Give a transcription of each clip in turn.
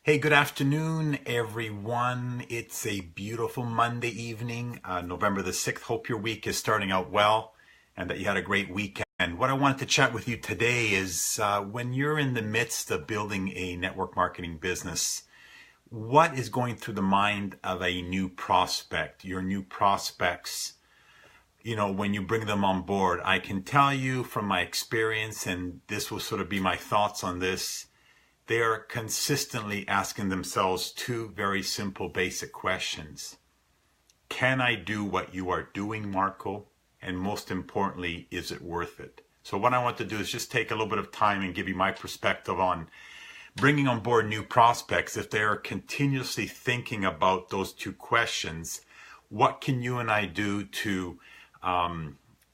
Hey, good afternoon, everyone. It's a beautiful Monday evening, November the 6th. Hope your week is starting out well and that you had a great weekend. What I wanted to chat with you today is when you're in the midst of building a network marketing business, what is going through the mind of a new prospect, your new prospects, when you bring them on board? I can tell you from my experience, and this will sort of be my thoughts on this, they are consistently asking themselves two very simple, basic questions. Can I do what you are doing, Marco? And most importantly, is it worth it? So what I want to do is just take a little bit of time and give you my perspective on bringing on board new prospects. If they are continuously thinking about those two questions, what can you and I do to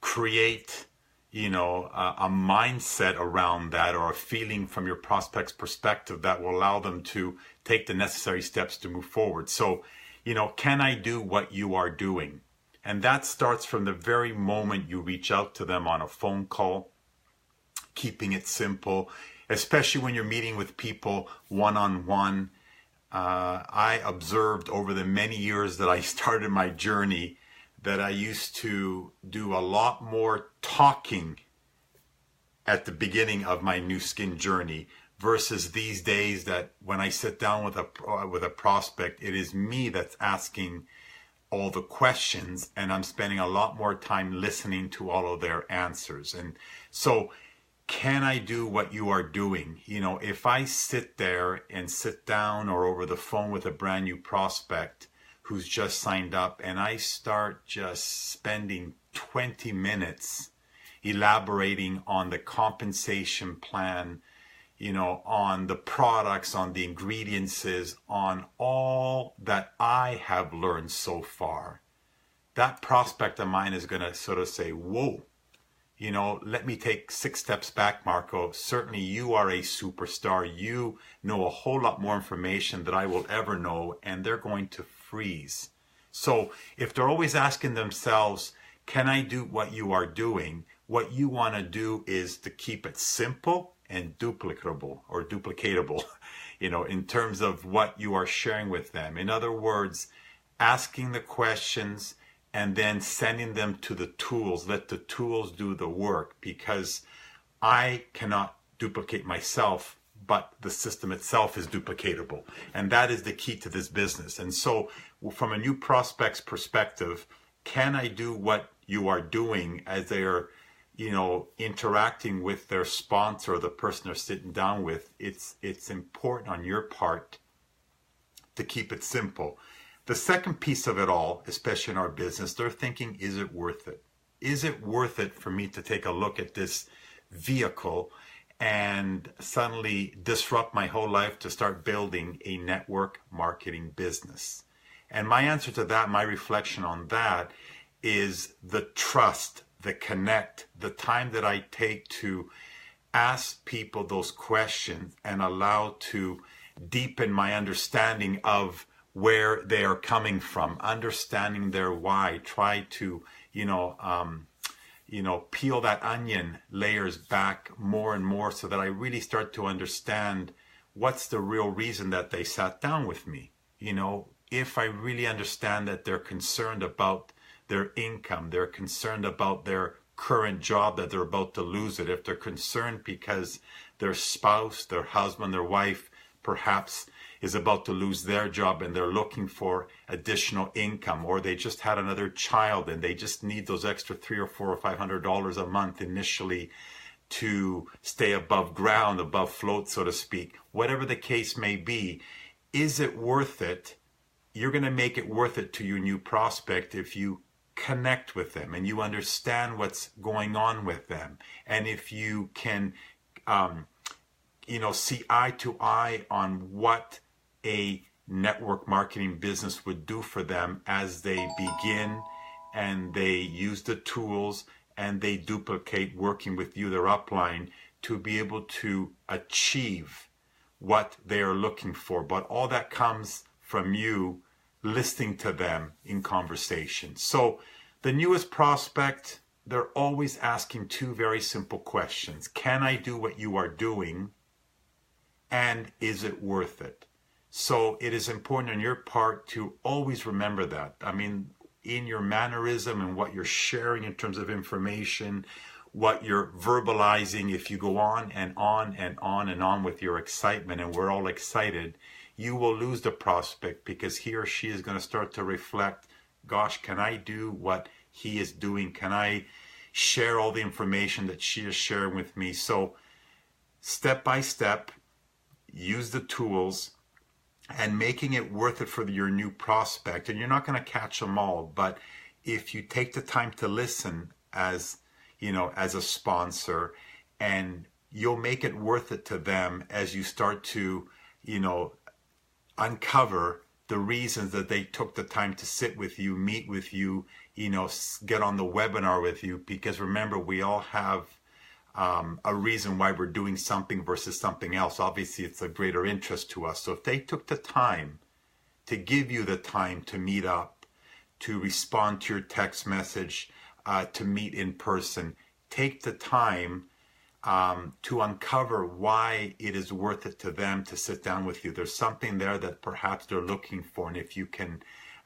create a mindset around that, or a feeling from your prospect's perspective that will allow them to take the necessary steps to move forward? So, can I do what you are doing? And that starts from the very moment you reach out to them on a phone call, keeping it simple, especially when you're meeting with people one-on-one. I observed over the many years that I started my journey that I used to do a lot more talking at the beginning of my new skin journey versus these days that when I sit down with a prospect, it is me that's asking all the questions and I'm spending a lot more time listening to all of their answers. And so, can I do what you are doing? If I sit down or over the phone with a brand new prospect who's just signed up, and I start just spending 20 minutes elaborating on the compensation plan, on the products, on the ingredients, on all that I have learned so far, that prospect of mine is going to sort of say, whoa, let me take 6 steps back, Marco. Certainly you are a superstar. You know a whole lot more information than I will ever know, and they're going to freeze. So if they're always asking themselves, can I do what you are doing? What you want to do is to keep it simple and duplicatable, in terms of what you are sharing with them. In other words, asking the questions and then sending them to the tools. Let the tools do the work, because I cannot duplicate myself, but the system itself is duplicatable. And that is the key to this business. And so from a new prospect's perspective, can I do what you are doing as they are, interacting with their sponsor or the person they're sitting down with? It's important on your part to keep it simple. The second piece of it all, especially in our business, they're thinking, is it worth it? Is it worth it for me to take a look at this vehicle and suddenly disrupt my whole life to start building a network marketing business? And my answer to that, my reflection on that, is the trust, the connect, the time that I take to ask people those questions and allow to deepen my understanding of where they are coming from, understanding their why, try to, peel that onion layers back more and more so that I really start to understand what's the real reason that they sat down with me. If I really understand that they're concerned about their income, they're concerned about their current job, that they're about to lose it, if they're concerned because their spouse, their husband, their wife, perhaps is about to lose their job and they're looking for additional income, or they just had another child and they just need those extra $300 or $400 or $500 a month initially to stay above ground, above float, so to speak. Whatever the case may be, is it worth it? You're going to make it worth it to your new prospect if you connect with them and you understand what's going on with them, and if you can see eye to eye on what a network marketing business would do for them as they begin and they use the tools and they duplicate working with you, their upline, to be able to achieve what they are looking for. But all that comes from you listening to them in conversation. So the newest prospect, they're always asking two very simple questions. Can I do what you are doing? And is it worth it? So it is important on your part to always remember that. I mean, in your mannerism and what you're sharing in terms of information, what you're verbalizing, if you go on and on and on and on with your excitement, and we're all excited, you will lose the prospect, because he or she is going to start to reflect, gosh, can I do what he is doing? Can I share all the information that she is sharing with me? So step by step, use the tools, and making it worth it for your new prospect. And you're not going to catch them all, but if you take the time to listen as, you know, as a sponsor, and you'll make it worth it to them as you start to, you know, uncover the reasons that they took the time to sit with you, meet with you, you know, get on the webinar with you. Because remember, we all have a reason why we're doing something versus something else. Obviously, it's of greater interest to us. So if they took the time to give you the time to meet up, to respond to your text message, to meet in person, take the time to uncover why it is worth it to them to sit down with you. There's something there that perhaps they're looking for. And if you can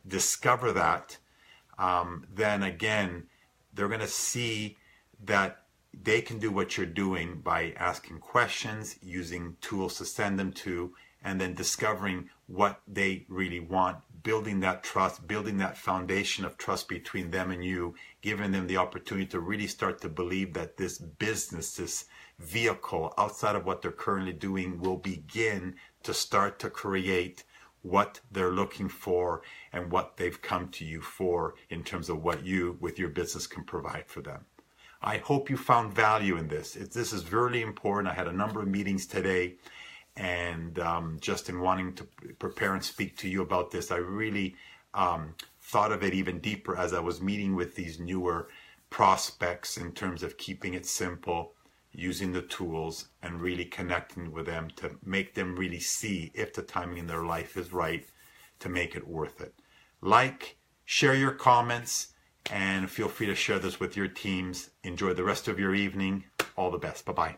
discover that, then again, they're going to see that they can do what you're doing by asking questions, using tools to send them to, and then discovering what they really want, building that trust, building that foundation of trust between them and you, giving them the opportunity to really start to believe that this business, this vehicle outside of what they're currently doing, will begin to start to create what they're looking for and what they've come to you for in terms of what you with your business can provide for them. I hope you found value in this. This is really important. I had a number of meetings today, and just in wanting to prepare and speak to you about this, I really thought of it even deeper as I was meeting with these newer prospects in terms of keeping it simple, using the tools, and really connecting with them to make them really see if the timing in their life is right to make it worth it. Like, share your comments, and feel free to share this with your teams. Enjoy the rest of your evening. All the best. Bye-bye.